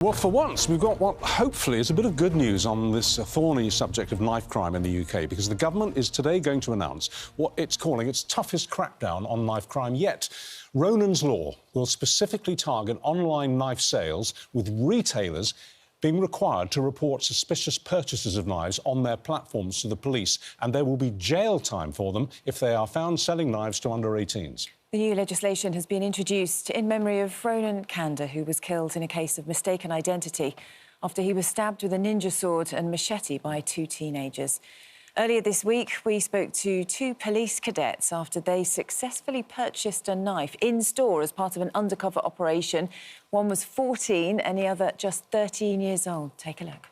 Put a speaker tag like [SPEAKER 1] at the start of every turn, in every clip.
[SPEAKER 1] Well, for once, we've got what hopefully is a bit of good news on this thorny subject of knife crime in the UK, because the government is today going to announce what it's calling its toughest crackdown on knife crime yet. Ronan's law will specifically target online knife sales, with retailers being required to report suspicious purchases of knives on their platforms to the police, and there will be jail time for them if they are found selling knives to under-18s.
[SPEAKER 2] The new legislation has been introduced in memory of Ronan Kanda, who was killed in a case of mistaken identity after he was stabbed with a ninja sword and machete by two teenagers. Earlier this week, we spoke to two police cadets after they successfully purchased a knife in-store as part of an undercover operation. One was 14 and the other just 13 years old. Take a look.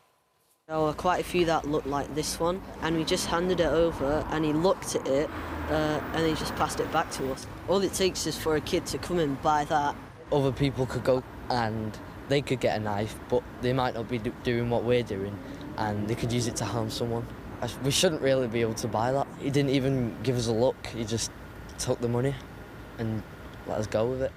[SPEAKER 3] There were quite a few that looked like this one, and we just handed it over and he looked at it and he just passed it back to us. All it takes is for a kid to come and buy that.
[SPEAKER 4] Other people could go and they could get a knife, but they might not be doing what we're doing, and they could use it to harm someone. We shouldn't really be able to buy that. He didn't even give us a look. He just took the money and let us go with it.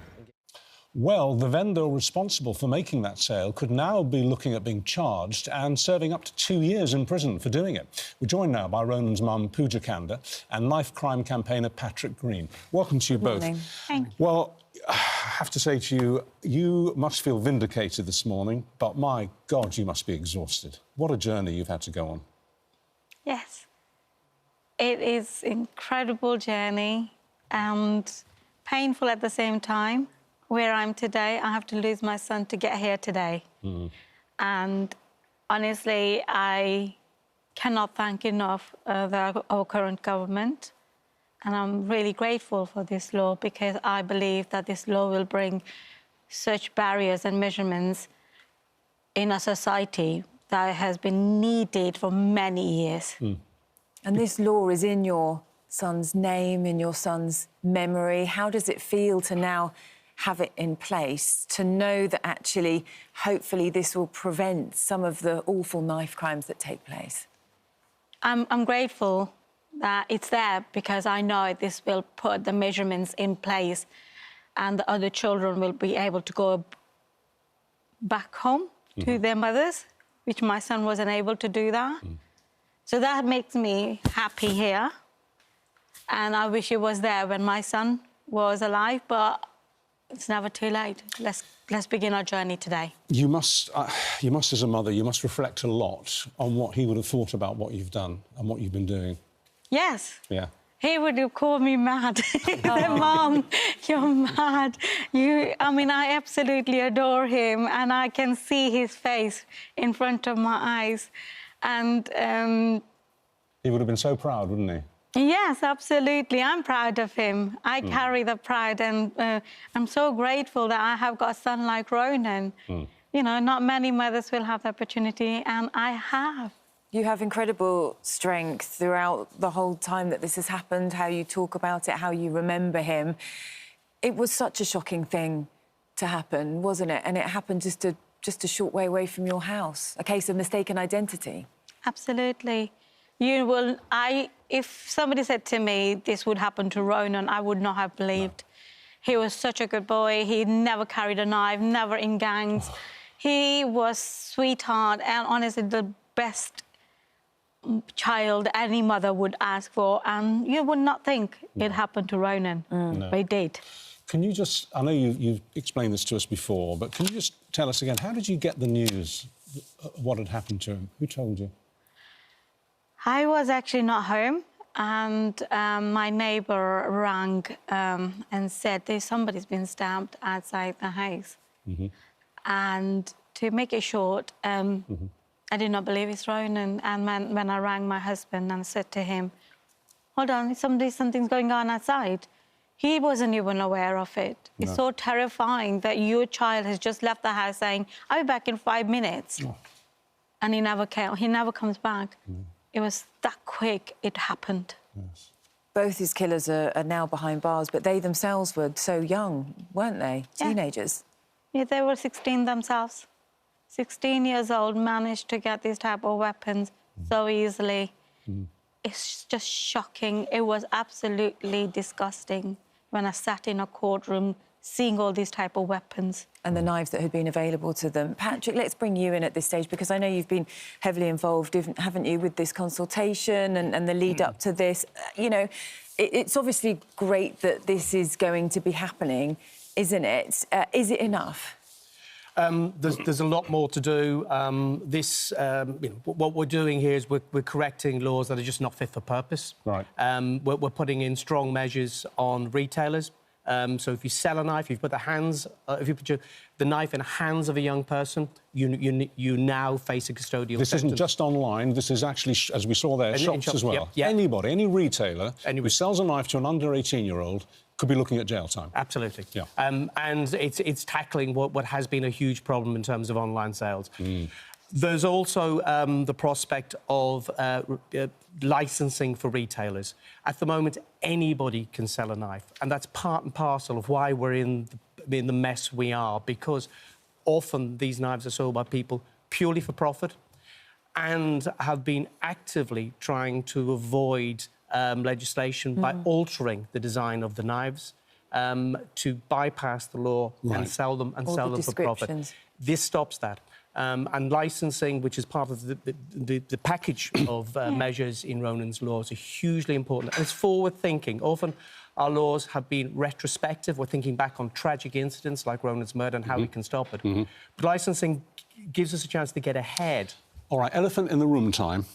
[SPEAKER 1] Well, the vendor responsible for making that sale could now be looking at being charged and serving up to 2 years in prison for doing it. We're joined now by Ronan's mum, Pooja Kanda, and knife crime campaigner Patrick Green. Welcome to you both.
[SPEAKER 2] Morning.
[SPEAKER 5] Thank you.
[SPEAKER 1] Well, I have to say to you, you must feel vindicated this morning, but my God, you must be exhausted. What a journey you've had to go on.
[SPEAKER 5] Yes. It is an incredible journey and painful at the same time. Where I'm today, I have to lose my son to get here today. And honestly, I cannot thank enough our current government. And I'm really grateful for this law, because I believe that this law will bring such barriers and measurements in a society that has been needed for many years.
[SPEAKER 2] And this law is in your son's name, in your son's memory. How does it feel to now have it in place, to know that actually, hopefully, this will prevent some of the awful knife crimes that take place?
[SPEAKER 5] I'm grateful that it's there, because I know this will put the measurements in place and the other children will be able to go back home to their mothers, which my son wasn't able to do that. So that makes me happy here. And I wish it was there when my son was alive, but it's never too late. Let's begin our journey today.
[SPEAKER 1] You must, as a mother, you must reflect a lot on what he would have thought about what you've done and what you've been doing.
[SPEAKER 5] Yes.
[SPEAKER 1] Yeah.
[SPEAKER 5] He would have called me mad. He said, Mom, you're mad. I mean, I absolutely adore him, and I can see his face in front of my eyes. And
[SPEAKER 1] He would have been so proud, wouldn't he?
[SPEAKER 5] yes, absolutely. I'm proud of him. I carry the pride, and I'm so grateful that I have got a son like Ronan. You know, not many mothers will have the opportunity, and I have.
[SPEAKER 2] You have incredible strength throughout the whole time that this has happened, how you talk about it, how you remember him. It was such a shocking thing to happen, wasn't it? And it happened just a short way away from your house, a case of mistaken identity.
[SPEAKER 5] Absolutely. If somebody said to me this would happen to Ronan, I would not have believed. He was such a good boy. He never carried a knife, never in gangs. He was sweetheart and honestly the best child any mother would ask for, and you would not think it happened to Ronan, but it did.
[SPEAKER 1] Can you just, I know you've explained this to us before, but can you just tell us again, how did you get the news, what had happened to him? Who told you?
[SPEAKER 5] I was actually not home, and my neighbour rang and said somebody's been stabbed outside the house. And to make it short, I did not believe it's Ronan. And when I rang my husband and said to him, hold on, something's going on outside, he wasn't even aware of it. No. It's so terrifying that your child has just left the house saying, I'll be back in 5 minutes. And he never came. He never comes back. It was that quick, it happened.
[SPEAKER 1] Yes.
[SPEAKER 2] Both his killers are now behind bars, but they themselves were so young, weren't they?
[SPEAKER 5] Yeah.
[SPEAKER 2] Teenagers.
[SPEAKER 5] Yeah, they were 16 themselves. 16 years old, managed to get these type of weapons so easily. It's just shocking. It was absolutely disgusting when I sat in a courtroom seeing all these type of weapons.
[SPEAKER 2] And the knives that had been available to them. Patrick, let's bring you in at this stage, because I know you've been heavily involved, haven't you, with this consultation and the lead-up to this. You know, it's obviously great that this is going to be happening, isn't it? Is it enough?
[SPEAKER 6] There's a lot more to do. What we're doing here is we're correcting laws that are just not fit for purpose.
[SPEAKER 1] Right.
[SPEAKER 6] We're putting in strong measures on retailers. So if you sell a knife, if you put the knife in the hands of a young person, you now face a custodial
[SPEAKER 1] This
[SPEAKER 6] sentence.
[SPEAKER 1] isn't just online. This is actually, as we saw there, shops as well.
[SPEAKER 6] Yep.
[SPEAKER 1] Anybody, any retailer who sells a knife to an under 18-year-old could be looking at jail time.
[SPEAKER 6] Absolutely.
[SPEAKER 1] Yeah.
[SPEAKER 6] And it's tackling what has been a huge problem in terms of online sales. There's also the prospect of licensing for retailers. At the moment, anybody can sell a knife, and that's part and parcel of why we're in the mess we are, because often these knives are sold by people purely for profit and have been actively trying to avoid legislation by altering the design of the knives to bypass the law and sell them for profit. This stops that. And licensing, which is part of the package of measures in Ronan's laws, are hugely important. And it's forward-thinking. Often our laws have been retrospective. We're thinking back on tragic incidents like Ronan's murder and how we can stop it. But licensing gives us a chance to get ahead.
[SPEAKER 1] All right, elephant in the room time.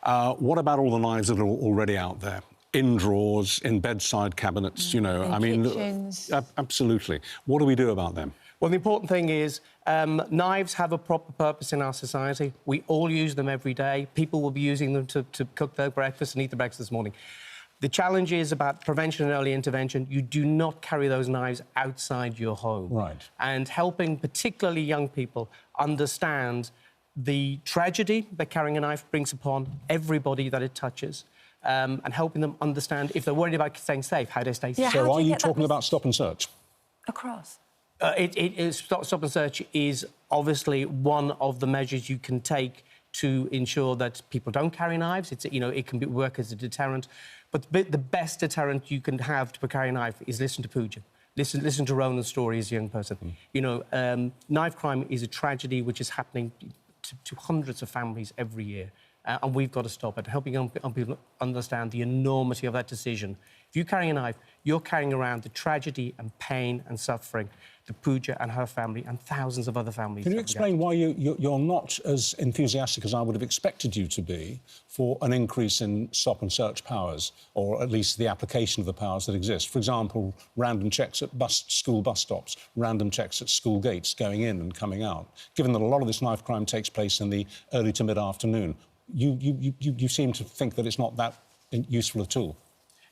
[SPEAKER 1] What about all the knives that are already out there? In drawers, in bedside cabinets, you know,
[SPEAKER 2] in
[SPEAKER 1] I mean...
[SPEAKER 2] kitchens.
[SPEAKER 1] Absolutely. What do we do about them?
[SPEAKER 6] Well, the important thing is knives have a proper purpose in our society. We all use them every day. People will be using them to cook their breakfast and eat the breakfast this morning. The challenge is about prevention and early intervention. You do not carry those knives outside your home.
[SPEAKER 1] Right.
[SPEAKER 6] And helping particularly young people understand the tragedy that carrying a knife brings upon everybody that it touches, and helping them understand, if they're worried about staying safe, how they stay safe.
[SPEAKER 1] So are you talking about stop and search?
[SPEAKER 2] Across?
[SPEAKER 6] Stop and search is obviously one of the measures you can take to ensure that people don't carry knives. It can work as a deterrent. But the best deterrent you can have to carry a knife is listen to Pooja. Listen to Ronan's story as a young person. Knife crime is a tragedy which is happening to hundreds of families every year. And we've got to stop it, helping young people understand the enormity of that decision. If you carry a knife, you're carrying around the tragedy and pain and suffering that Pooja and her family and thousands of other families.
[SPEAKER 1] Can you explain why you're not as enthusiastic as I would have expected you to be for an increase in stop and search powers, or at least the application of the powers that exist? For example, random checks at school bus stops, random checks at school gates going in and coming out. Given that a lot of this knife crime takes place in the early to mid-afternoon, you seem to think that it's not that useful at all.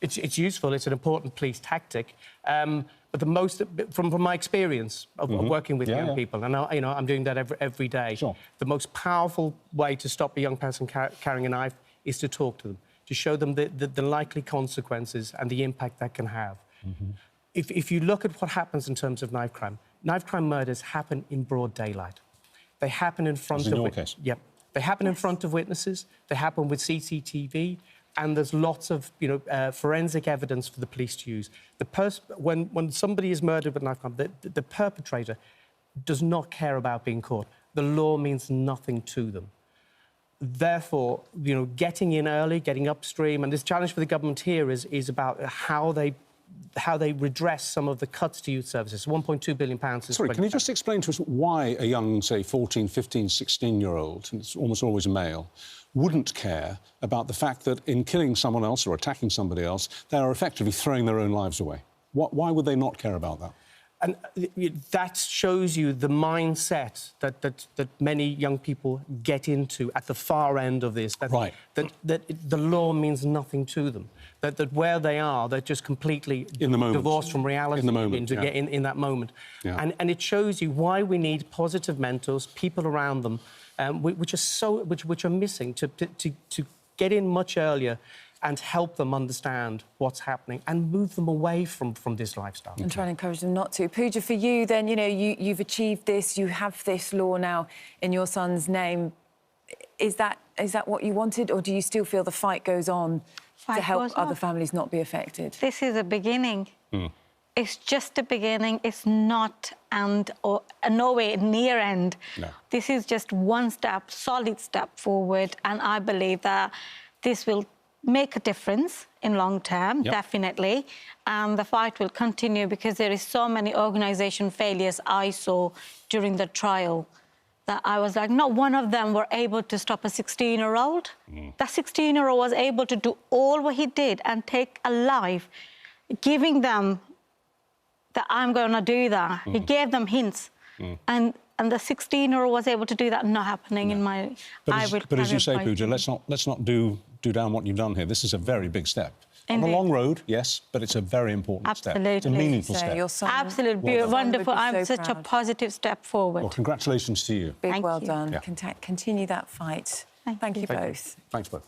[SPEAKER 6] It's useful. It's an important police tactic. But the most, from my experience of working with young people, and I'm doing that every day.
[SPEAKER 1] Sure.
[SPEAKER 6] The most powerful way to stop a young person carrying a knife is to talk to them, to show them the likely consequences and the impact that can have. If you look at what happens in terms of knife crime murders happen in broad daylight. They happen in front of...
[SPEAKER 1] in your case?
[SPEAKER 6] Yep. They happen in front of witnesses. They happen with CCTV. And there's lots of, forensic evidence for the police to use. When somebody is murdered with knife crime, the perpetrator does not care about being caught. The law means nothing to them. Therefore, getting in early, getting upstream, and this challenge for the government here is about how they redress some of the cuts to youth services. £1.2 billion is...
[SPEAKER 1] Sorry, can you just explain to us why a young, say, 14, 15, 16-year-old, and it's almost always a male, wouldn't care about the fact that in killing someone else or attacking somebody else, they are effectively throwing their own lives away? Why would they not care about that?
[SPEAKER 6] And that shows you the mindset that many young people get into at the far end of this. That the law means nothing to them. That where they are, they're just completely divorced from reality.
[SPEAKER 1] In the moment,
[SPEAKER 6] in that moment.
[SPEAKER 1] Yeah.
[SPEAKER 6] And it shows you why we need positive mentors, people around them, which are missing, to get in much earlier and help them understand what's happening and move them away from this lifestyle.
[SPEAKER 2] And try and encourage them not to. Pooja, for you, then, you've achieved this, you have this law now in your son's name. Is that what you wanted, or do you still feel the fight goes on to help other families not be affected?
[SPEAKER 5] This is a beginning. it's just the beginning. It's not nowhere near end.
[SPEAKER 1] No.
[SPEAKER 5] This is just one step, solid step forward, and I believe that this will make a difference in long term, definitely. And the fight will continue because there is so many organisation failures I saw during the trial that I was like, not one of them were able to stop a 16-year-old. That 16-year-old was able to do all what he did and take a life, giving them that I'm going to do that. He gave them hints. And the 16-year-old was able to do that, not happening in my...
[SPEAKER 1] But as you say, Pooja, let's not do down what you've done here. This is a very big step. On a long road, yes, but it's a very important step. It's a meaningful step.
[SPEAKER 5] Absolutely, wonderful. I'm such a positive step forward.
[SPEAKER 1] Well, congratulations to you.
[SPEAKER 2] Big well done. Continue that fight. Thank you both.
[SPEAKER 1] Thanks both.